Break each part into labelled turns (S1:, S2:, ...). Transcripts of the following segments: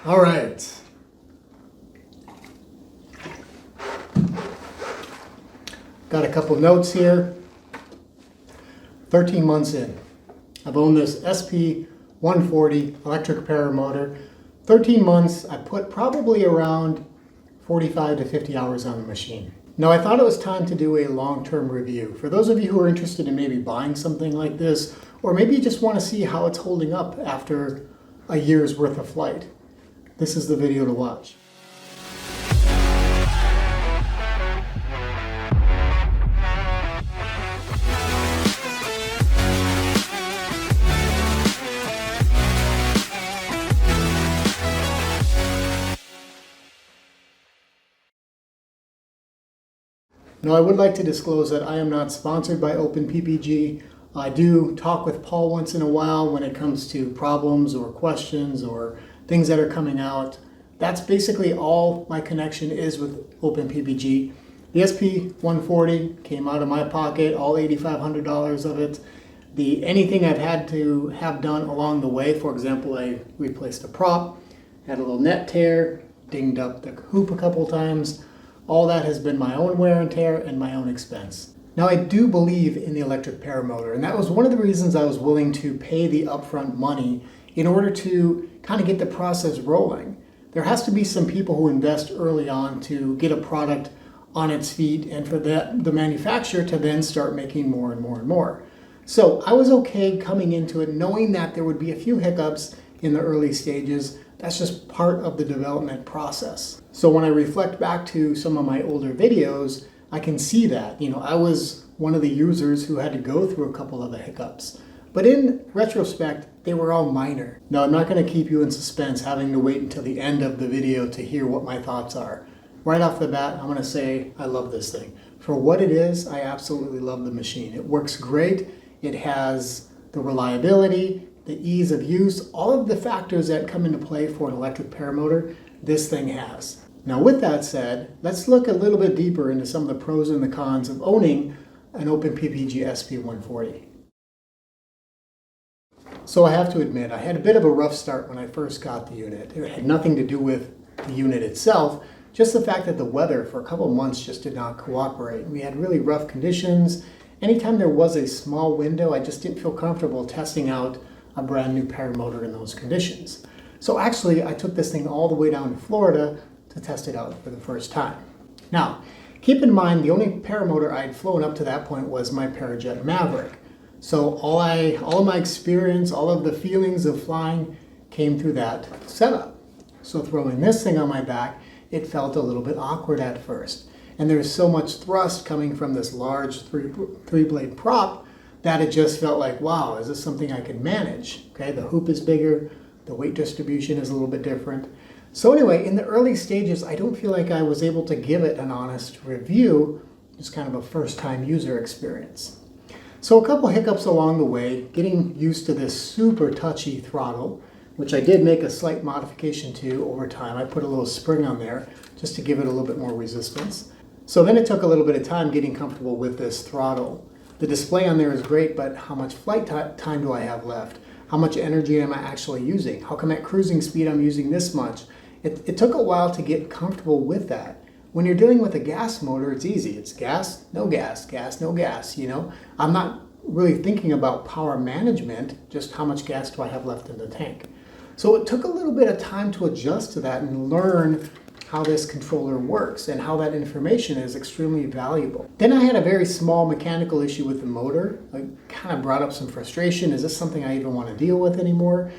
S1: All right. Got a couple notes here. 13 months in. I've owned this SP140 electric paramotor. 13 months, I put probably around 45 to 50 hours on the machine. Now I thought it was time to do a long-term review. For those of you who are interested in maybe buying something like this, or maybe you just want to see how it's holding up after a year's worth of flight, this is the video to watch. Now I would like to disclose that I am not sponsored by OpenPPG. I do talk with Paul once in a while when it comes to problems or questions or things that are coming out. That's basically all my connection is with OpenPPG. The SP140 came out of my pocket, all $8,500 of it. Anything I've had to have done along the way, for example, I replaced a prop, had a little net tear, dinged up the hoop a couple times. All that has been my own wear and tear and my own expense. Now I do believe in the electric paramotor, and that was one of the reasons I was willing to pay the upfront money in order to kind of get the process rolling. There has to be some people who invest early on to get a product on its feet and for the manufacturer to then start making more and more and more. So I was okay coming into it knowing that there would be a few hiccups in the early stages. That's just part of the development process. So when I reflect back to some of my older videos, I can see that, I was one of the users who had to go through a couple of the hiccups. But in retrospect, they were all minor. Now, I'm not going to keep you in suspense having to wait until the end of the video to hear what my thoughts are. Right off the bat, I'm going to say I love this thing. For what it is, I absolutely love the machine. It works great. It has the reliability, the ease of use, all of the factors that come into play for an electric paramotor, this thing has. Now with that said, let's look a little bit deeper into some of the pros and the cons of owning an OpenPPG SP140. So I have to admit, I had a bit of a rough start when I first got the unit. It had nothing to do with the unit itself, just the fact that the weather for a couple of months just did not cooperate. We had really rough conditions. Anytime there was a small window, I just didn't feel comfortable testing out a brand new paramotor in those conditions. So actually, I took this thing all the way down to Florida to test it out for the first time. Now, keep in mind, the only paramotor I had flown up to that point was my Parajet Maverick. So all of my experience, all of the feelings of flying came through that setup. So throwing this thing on my back, it felt a little bit awkward at first. And there's so much thrust coming from this large three-blade prop that it just felt like, wow, is this something I can manage? Okay, the hoop is bigger, the weight distribution is a little bit different. So anyway, in the early stages, I don't feel like I was able to give it an honest review, just kind of a first-time user experience. So a couple hiccups along the way, getting used to this super touchy throttle, which I did make a slight modification to over time. I put a little spring on there just to give it a little bit more resistance. So then it took a little bit of time getting comfortable with this throttle. The display on there is great, but how much flight time do I have left? How much energy am I actually using? How come at cruising speed I'm using this much? It took a while to get comfortable with that. When you're dealing with a gas motor, it's easy. It's gas, no gas, gas, no gas, I'm not really thinking about power management, just how much gas do I have left in the tank. So it took a little bit of time to adjust to that and learn how this controller works and how that information is extremely valuable. Then I had a very small mechanical issue with the motor. I kind of brought up some frustration. Is this something I even want to deal with anymore?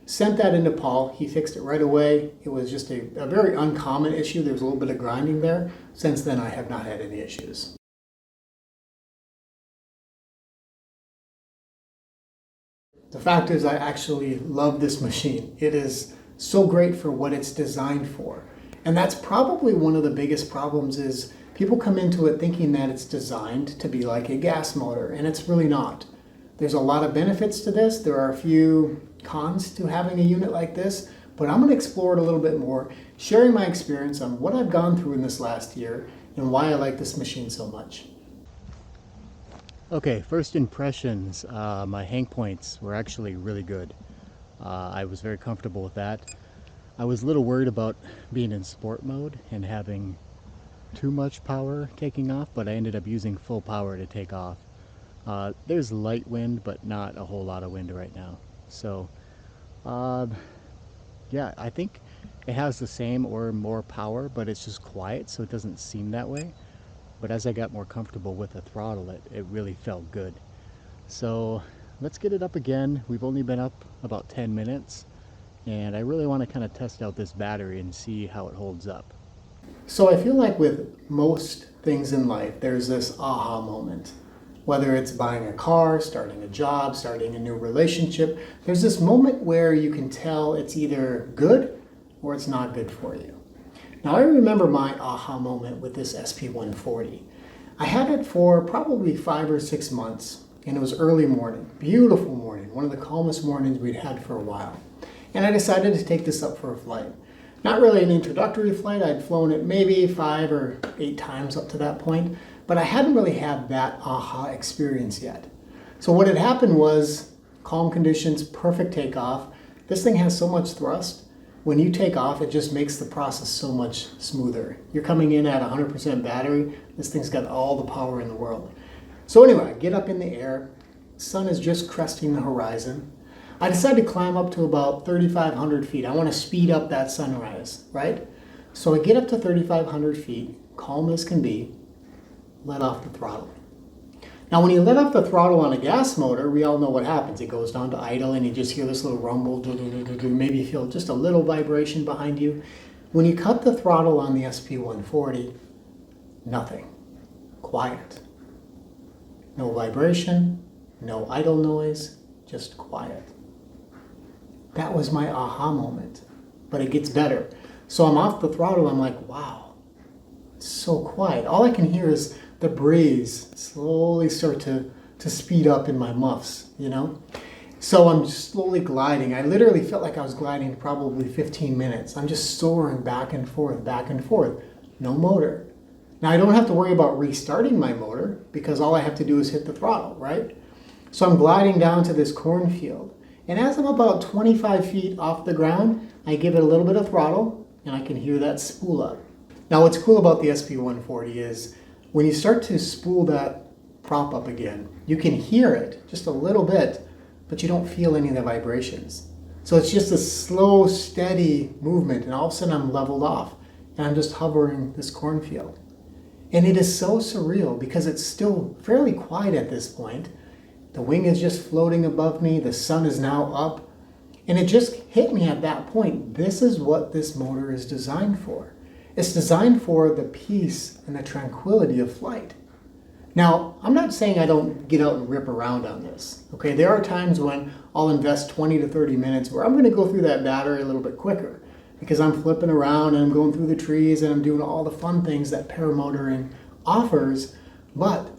S1: Sent that into Paul. He fixed it right away. It was just a very uncommon issue. There was a little bit of grinding there. Since then, I have not had any issues. The fact is, I actually love this machine. It is so great for what it's designed for. And that's probably one of the biggest problems is people come into it thinking that it's designed to be like a gas motor, and it's really not. There's a lot of benefits to this. There are a few cons to having a unit like this, but I'm going to explore it a little bit more, sharing my experience on what I've gone through in this last year and why I like this machine so much. Okay, first impressions, my hang points were actually really good. I was very comfortable with that.
S2: I was a little worried about being in sport mode and having too much power taking off, but I ended up using full power to take off. There's light wind, but not a whole lot of wind right now. So, uh, yeah, I think it has the same or more power, but it's just quiet, so it doesn't seem that way. But as I got more comfortable with the throttle, it really felt good. So let's get it up again. We've only been up about 10 minutes, and I really want to kind of test out this battery and see how it holds up.
S1: So I feel like with most things in life, there's this aha moment. Whether it's buying a car, starting a job, starting a new relationship, there's this moment where you can tell it's either good or it's not good for you. Now I remember my aha moment with this SP140. I had it for probably 5 or 6 months, and it was early morning, beautiful morning, one of the calmest mornings we'd had for a while. And I decided to take this up for a flight. Not really an introductory flight, I'd flown it maybe 5 or 8 times up to that point, but I hadn't really had that aha experience yet. So what had happened was calm conditions, perfect takeoff. This thing has so much thrust. When you take off, it just makes the process so much smoother. You're coming in at 100% battery. This thing's got all the power in the world. So anyway, I get up in the air. Sun is just cresting the horizon. I decided to climb up to about 3,500 feet. I want to speed up that sunrise, right? So I get up to 3,500 feet, calm as can be, let off the throttle. Now when you let off the throttle on a gas motor, we all know what happens. It goes down to idle and you just hear this little rumble, maybe you feel just a little vibration behind you. When you cut the throttle on the SP140, nothing. Quiet. No vibration, no idle noise, just quiet. That was my aha moment, but it gets better. So I'm off the throttle, I'm like, wow, it's so quiet. All I can hear is the breeze slowly start to speed up in my muffs, you know? So I'm just slowly gliding. I literally felt like I was gliding probably 15 minutes. I'm just soaring back and forth, no motor. Now I don't have to worry about restarting my motor because all I have to do is hit the throttle, right? So I'm gliding down to this cornfield. And as I'm about 25 feet off the ground, I give it a little bit of throttle and I can hear that spool up. Now what's cool about the SP140 is when you start to spool that prop up again, you can hear it just a little bit, but you don't feel any of the vibrations. So it's just a slow, steady movement, and all of a sudden I'm leveled off and I'm just hovering this cornfield. And it is so surreal because it's still fairly quiet at this point. The wing is just floating above me, the sun is now up, and it just hit me at that point. This is what this motor is designed for. It's designed for the peace and the tranquility of flight. Now, I'm not saying I don't get out and rip around on this. Okay, there are times when I'll invest 20 to 30 minutes where I'm going to go through that battery a little bit quicker because I'm flipping around and I'm going through the trees and I'm doing all the fun things that paramotoring offers. But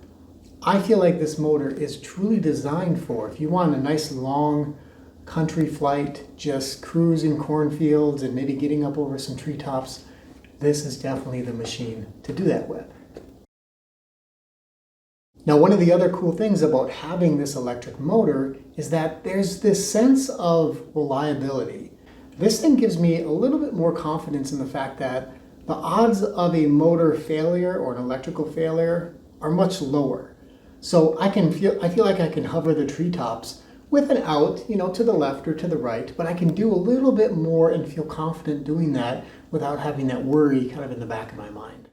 S1: I feel like this motor is truly designed for if you want a nice long country flight, just cruising cornfields and maybe getting up over some treetops. This is definitely the machine to do that with. Now, one of the other cool things about having this electric motor is that there's this sense of reliability. This thing gives me a little bit more confidence in the fact that the odds of a motor failure or an electrical failure are much lower. So I feel like I can hover the treetops with an out, to the left or to the right, but I can do a little bit more and feel confident doing that without having that worry kind of in the back of my mind.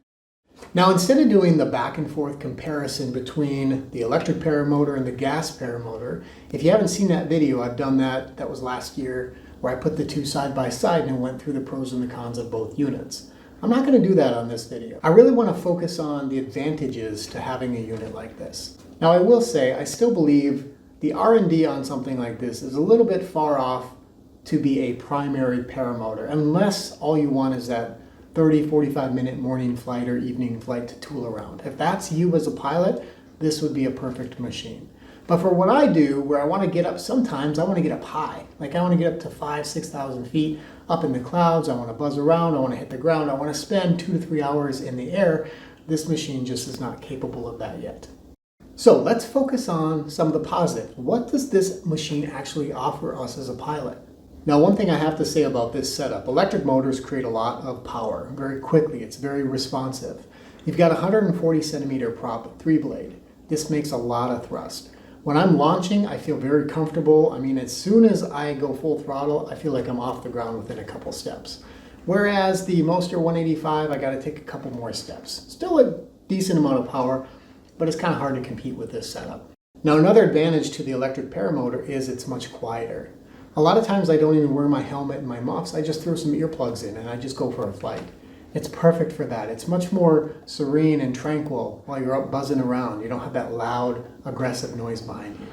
S1: Now, instead of doing the back and forth comparison between the electric paramotor and the gas paramotor, if you haven't seen that video, I've done that. That was last year where I put the two side by side and went through the pros and the cons of both units. I'm not going to do that on this video. I really want to focus on the advantages to having a unit like this. Now, I will say I still believe the R&D on something like this is a little bit far off to be a primary paramotor, unless all you want is that 30, 45 minute morning flight or evening flight to tool around. If that's you as a pilot, this would be a perfect machine. But for what I do, where I want to get up, sometimes I want to get up high. Like I want to get up to 5,000, 6,000 feet up in the clouds. I want to buzz around. I want to hit the ground. I want to spend 2 to 3 hours in the air. This machine just is not capable of that yet. So let's focus on some of the positives. What does this machine actually offer us as a pilot? Now, one thing I have to say about this setup, electric motors create a lot of power very quickly. It's very responsive. You've got a 140 centimeter prop, 3-blade. This makes a lot of thrust. When I'm launching, I feel very comfortable. I mean, as soon as I go full throttle, I feel like I'm off the ground within a couple steps. Whereas the Moster 185, I gotta take a couple more steps. Still a decent amount of power, but it's kind of hard to compete with this setup. Now, another advantage to the electric paramotor is it's much quieter. A lot of times I don't even wear my helmet and my muffs. I just throw some earplugs in and I just go for a flight. It's perfect for that. It's much more serene and tranquil while you're up buzzing around. You don't have that loud, aggressive noise behind you.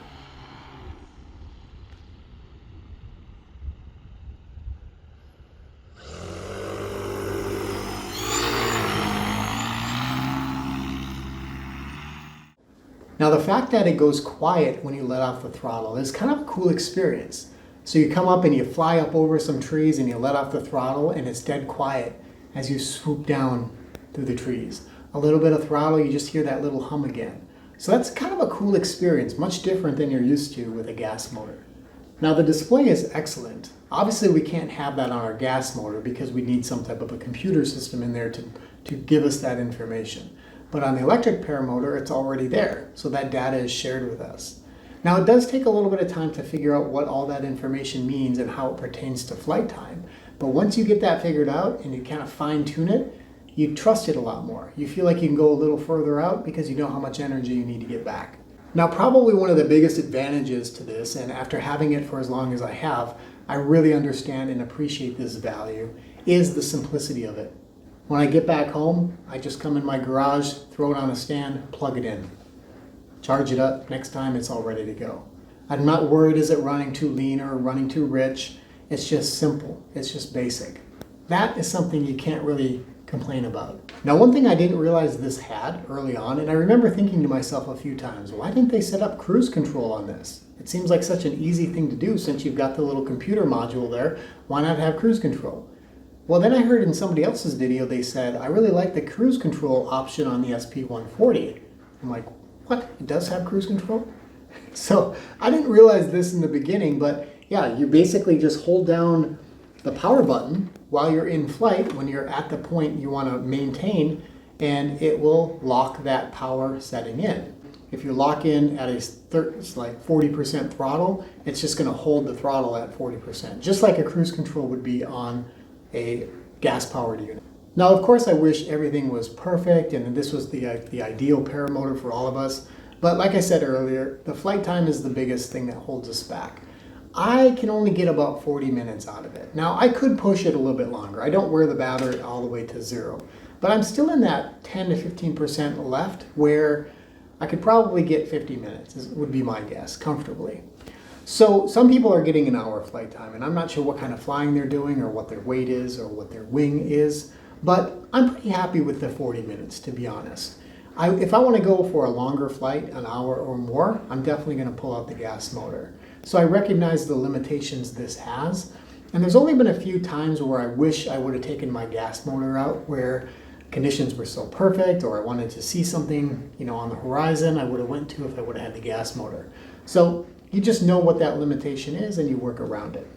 S1: Now, the fact that it goes quiet when you let off the throttle is kind of a cool experience. So you come up and you fly up over some trees and you let off the throttle and it's dead quiet as you swoop down through the trees. A little bit of throttle, you just hear that little hum again. So that's kind of a cool experience, much different than you're used to with a gas motor. Now, the display is excellent. Obviously, we can't have that on our gas motor because we need some type of a computer system in there to give us that information. But on the electric paramotor, it's already there, so that data is shared with us. Now, it does take a little bit of time to figure out what all that information means and how it pertains to flight time. But once you get that figured out and you kind of fine tune it, you trust it a lot more. You feel like you can go a little further out because you know how much energy you need to get back. Now, probably one of the biggest advantages to this, and after having it for as long as I have, I really understand and appreciate this value, is the simplicity of it. When I get back home, I just come in my garage, throw it on a stand, plug it in. Charge it up, next time it's all ready to go. I'm not worried, is it running too lean or running too rich? It's just simple, it's just basic. That is something you can't really complain about. Now, one thing I didn't realize this had early on, and I remember thinking to myself a few times, why didn't they set up cruise control on this? It seems like such an easy thing to do since you've got the little computer module there. Why not have cruise control? Well, then I heard in somebody else's video, they said, I really like the cruise control option on the SP140. I'm like, what? It does have cruise control? So I didn't realize this in the beginning, but yeah, you basically just hold down the power button while you're in flight when you're at the point you want to maintain, and it will lock that power setting in. If you lock in at it's like 40% throttle, it's just going to hold the throttle at 40%, just like a cruise control would be on a gas-powered unit. Now, of course, I wish everything was perfect and this was the ideal paramotor for all of us. But like I said earlier, the flight time is the biggest thing that holds us back. I can only get about 40 minutes out of it. Now, I could push it a little bit longer. I don't wear the battery all the way to zero. But I'm still in that 10 to 15% left where I could probably get 50 minutes, would be my guess, comfortably. So some people are getting an hour flight time, and I'm not sure what kind of flying they're doing or what their weight is or what their wing is, but I'm pretty happy with the 40 minutes, to be honest. If I want to go for a longer flight, an hour or more, I'm definitely going to pull out the gas motor. So I recognize the limitations this has, and there's only been a few times where I wish I would have taken my gas motor out where conditions were so perfect or I wanted to see something, on the horizon I would have went to if I would have had the gas motor. So you just know what that limitation is and you work around it.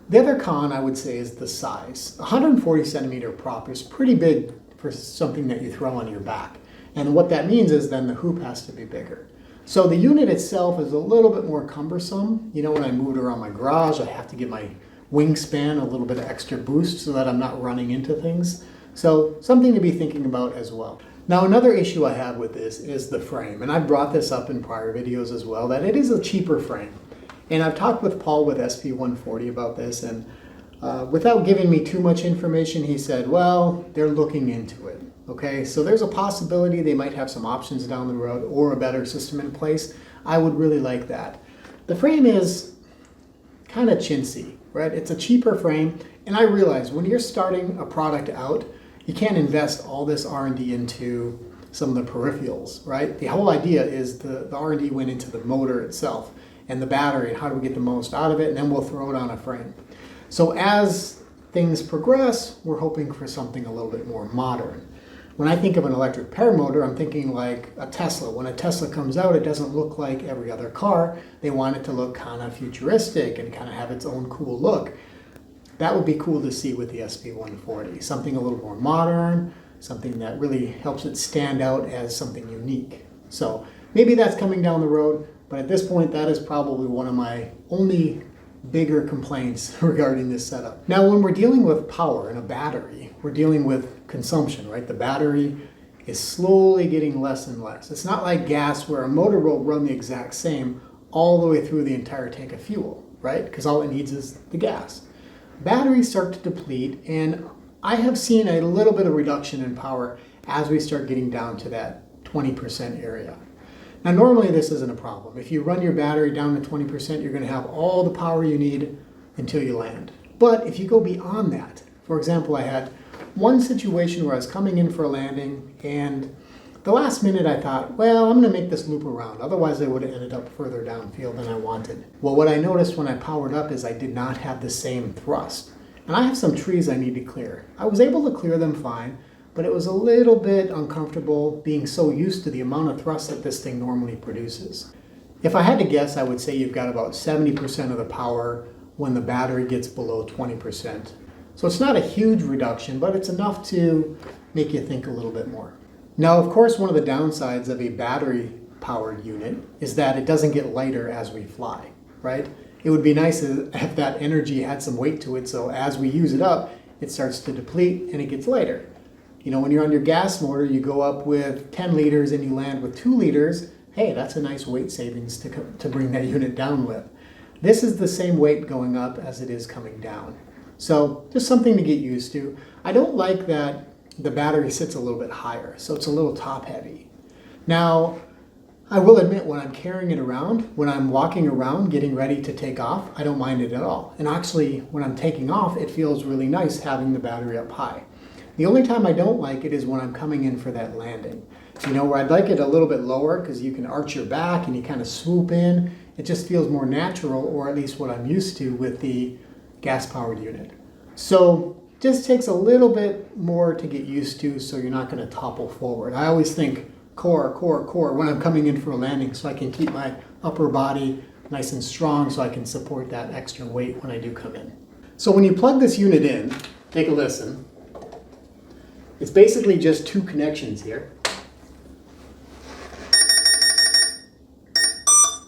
S1: The other con, I would say, is the size. A 140 centimeter prop is pretty big for something that you throw on your back. And what that means is then the hoop has to be bigger. So the unit itself is a little bit more cumbersome. When I move it around my garage, I have to give my wingspan a little bit of extra boost so that I'm not running into things. So something to be thinking about as well. Now, another issue I have with this is the frame, and I've brought this up in prior videos as well, that it is a cheaper frame. And I've talked with Paul with SP140 about this, and without giving me too much information, he said, well, they're looking into it. Okay, so there's a possibility they might have some options down the road or a better system in place. I would really like that. The frame is kind of chintzy, right? It's a cheaper frame, and I realize when you're starting a product out, you can't invest all this R&D into some of the peripherals, right? The whole idea is the R&D went into the motor itself and the battery and how do we get the most out of it, and then we'll throw it on a frame. So as things progress, we're hoping for something a little bit more modern. When I think of an electric paramotor, I'm thinking like a Tesla. When a Tesla comes out, it doesn't look like every other car. They want it to look kind of futuristic and kind of have its own cool look. That would be cool to see with the SP140. Something a little more modern, something that really helps it stand out as something unique. So maybe that's coming down the road, but at this point that is probably one of my only bigger complaints regarding this setup. Now when we're dealing with power in a battery, we're dealing with consumption, right? The battery is slowly getting less and less. It's not like gas where a motor will run the exact same all the way through the entire tank of fuel, right? Because all it needs is the gas. Batteries start to deplete, and I have seen a little bit of reduction in power as we start getting down to that 20% area. Now normally this isn't a problem. If you run your battery down to 20%, you're going to have all the power you need until you land. But if you go beyond that, for example, I had one situation where I was coming in for a landing, and the last minute I thought, well, I'm going to make this loop around. Otherwise I would have ended up further downfield than I wanted. Well, what I noticed when I powered up is I did not have the same thrust. And I have some trees I need to clear. I was able to clear them fine, but it was a little bit uncomfortable being so used to the amount of thrust that this thing normally produces. If I had to guess, I would say you've got about 70% of the power when the battery gets below 20%. So it's not a huge reduction, but it's enough to make you think a little bit more. Now, of course, one of the downsides of a battery-powered unit is that it doesn't get lighter as we fly, right? It would be nice if that energy had some weight to it, so as we use it up, it starts to deplete and it gets lighter. You know, when you're on your gas motor, you go up with 10 liters and you land with 2 liters, hey, that's a nice weight savings to bring that unit down with. This is the same weight going up as it is coming down. So just something to get used to. I don't like that the battery sits a little bit higher, so it's a little top heavy. Now, I will admit when I'm carrying it around, when I'm walking around getting ready to take off, I don't mind it at all. And actually, when I'm taking off, it feels really nice having the battery up high. The only time I don't like it is when I'm coming in for that landing. You know, where I'd like it a little bit lower because you can arch your back and you kind of swoop in. It just feels more natural, or at least what I'm used to with the gas-powered unit. So just takes a little bit more to get used to so you're not going to topple forward. I always think core when I'm coming in for a landing so I can keep my upper body nice and strong so I can support that extra weight when I do come in. So when you plug this unit in, take a listen. It's basically just 2 connections here.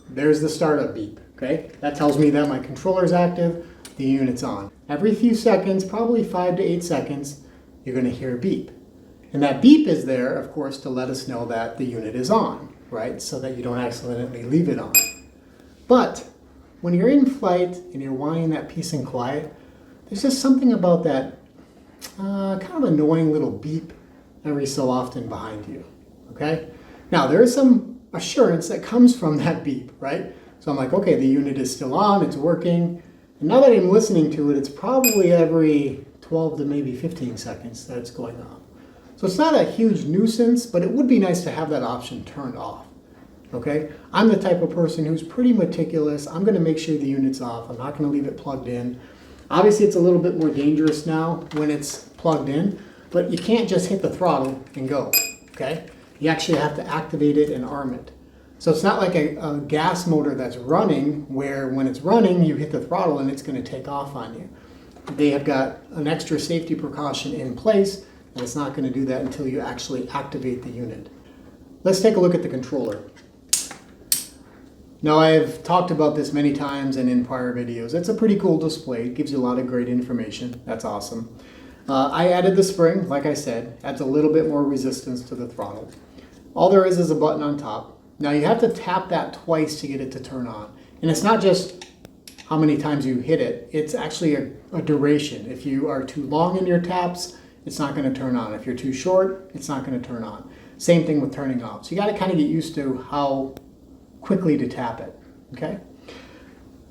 S1: There's the startup beep, okay? That tells me that my controller's active, the unit's on. Every few seconds, probably 5 to 8 seconds, you're going to hear a beep. And that beep is there, of course, to let us know that the unit is on, right? So that you don't accidentally leave it on. But when you're in flight and you're wanting that peace and quiet, there's just something about that kind of annoying little beep every so often behind you, okay? Now, there is some assurance that comes from that beep, right? So I'm like, okay, the unit is still on, it's working. And now that I'm listening to it, it's probably every 12 to maybe 15 seconds that it's going off. So it's not a huge nuisance, but it would be nice to have that option turned off, okay? I'm the type of person who's pretty meticulous. I'm gonna make sure the unit's off. I'm not gonna leave it plugged in. Obviously, it's a little bit more dangerous now when it's plugged in, but you can't just hit the throttle and go, okay? You actually have to activate it and arm it. So it's not like a gas motor that's running where when it's running, you hit the throttle and it's going to take off on you. They have got an extra safety precaution in place, and it's not going to do that until you actually activate the unit. Let's take a look at the controller. Now, I've talked about this many times and in prior videos. It's a pretty cool display. It gives you a lot of great information. That's awesome. I added the spring, like I said, adds a little bit more resistance to the throttle. All there is a button on top. Now you have to tap that twice to get it to turn on. And it's not just how many times you hit it, it's actually a duration. If you are too long in your taps, it's not going to turn on. If you're too short, it's not going to turn on. Same thing with turning off. So you got to kind of get used to how quickly to tap it, okay?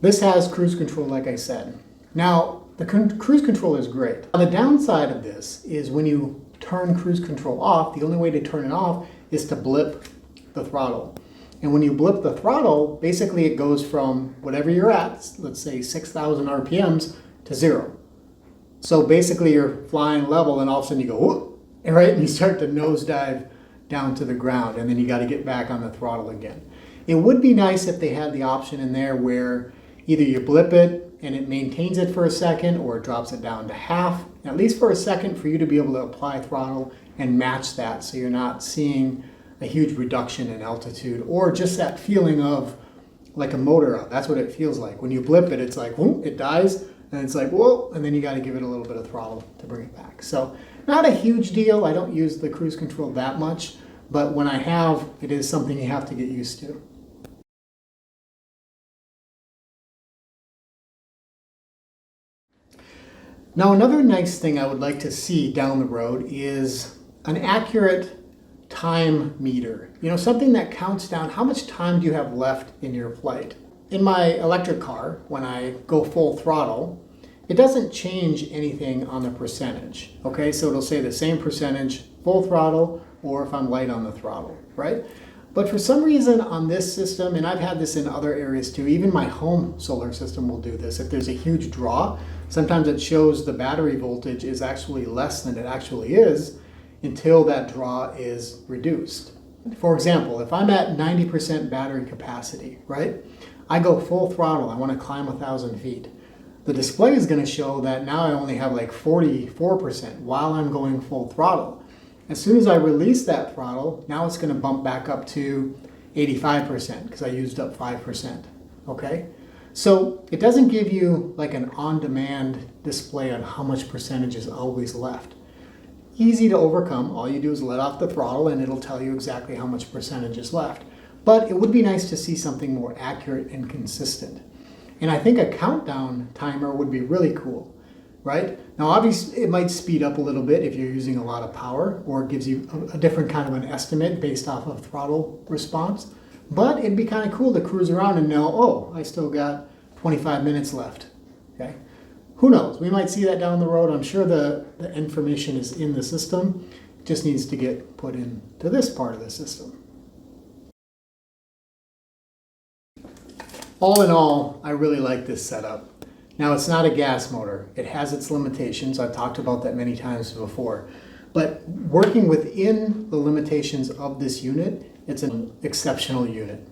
S1: This has cruise control, like I said. Now, the cruise control is great. Now, the downside of this is when you turn cruise control off, the only way to turn it off is to blip the throttle. And when you blip the throttle, basically it goes from whatever you're at, let's say 6,000 RPMs, to 0. So basically you're flying level and all of a sudden you go, whoop, right? And you start to nosedive down to the ground, and then you got to get back on the throttle again. It would be nice if they had the option in there where Either you blip it and it maintains it for a second, or it drops it down to half, at least for a second, for you to be able to apply throttle and match that so you're not seeing a huge reduction in altitude, or just that feeling of like a motor out. That's what it feels like. When you blip it, it's like, whoop, it dies, and it's like, whoa, and then you got to give it a little bit of throttle to bring it back. So not a huge deal. I don't use the cruise control that much, but when I have, it is something you have to get used to. Now, another nice thing I would like to see down the road is an accurate time meter. You know, something that counts down how much time do you have left in your flight. In my electric car, when I go full throttle, it doesn't change anything on the percentage. Okay, so it'll say the same percentage full throttle, or if I'm light on the throttle, right? But for some reason on this system, and I've had this in other areas too, even my home solar system will do this. If there's a huge draw, sometimes it shows the battery voltage is actually less than it actually is until that draw is reduced. For example, if I'm at 90% battery capacity, right? I go full throttle, I want to climb 1,000 feet. The display is going to show that now I only have like 44% while I'm going full throttle. As soon as I release that throttle, now it's going to bump back up to 85% because I used up 5%, okay? So it doesn't give you like an on-demand display on how much percentage is always left. Easy to overcome. All you do is let off the throttle and it'll tell you exactly how much percentage is left. But it would be nice to see something more accurate and consistent. And I think a countdown timer would be really cool, right? Now obviously it might speed up a little bit if you're using a lot of power, or it gives you a different kind of an estimate based off of throttle response. But it'd be kind of cool to cruise around and know, oh, I still got 25 minutes left, okay? Who knows? We might see that down the road. I'm sure the information is in the system. It just needs to get put into this part of the system. All in all, I really like this setup. Now, it's not a gas motor. It has its limitations. I've talked about that many times before. But working within the limitations of this unit, it's an exceptional unit.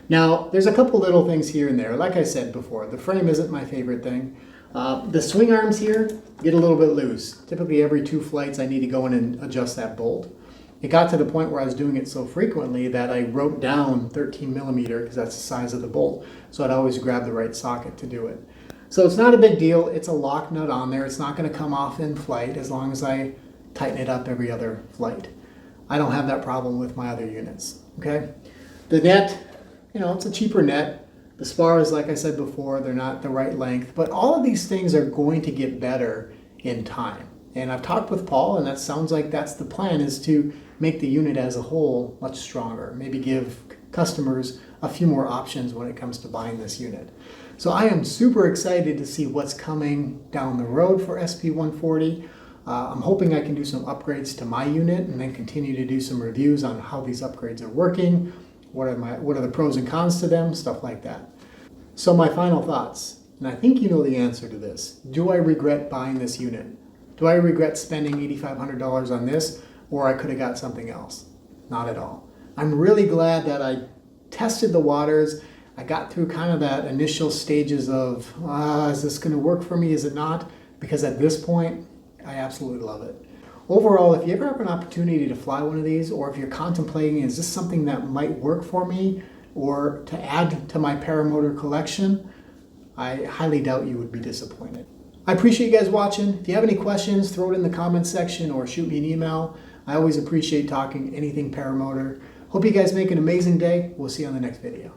S1: Now, there's a couple little things here and there. Like I said before, the frame isn't my favorite thing. The swing arms here get a little bit loose. Typically every 2 flights I need to go in and adjust that bolt. It got to the point where I was doing it so frequently that I wrote down 13 millimeter because that's the size of the bolt. So I'd always grab the right socket to do it. So it's not a big deal. It's a lock nut on there. It's not going to come off in flight as long as I tighten it up every other flight. I don't have that problem with my other units, okay? The net, you know, it's a cheaper net. The spars, like I said before, they're not the right length, but all of these things are going to get better in time. And I've talked with Paul, and that sounds like that's the plan, is to make the unit as a whole much stronger. Maybe give customers a few more options when it comes to buying this unit. So I am super excited to see what's coming down the road for SP140. I'm hoping I can do some upgrades to my unit and then continue to do some reviews on how these upgrades are working, what are the pros and cons to them, stuff like that. So my final thoughts, and I think you know the answer to this. Do I regret buying this unit? Do I regret spending $8,500 on this, or I could have got something else? Not at all. I'm really glad that I tested the waters. I got through kind of that initial stages of, is this going to work for me? Is it not? Because at this point, I absolutely love it. Overall, if you ever have an opportunity to fly one of these, or if you're contemplating, is this something that might work for me, or to add to my Paramotor collection, I highly doubt you would be disappointed. I appreciate you guys watching. If you have any questions, throw it in the comments section or shoot me an email. I always appreciate talking anything Paramotor. Hope you guys make an amazing day. We'll see you on the next video.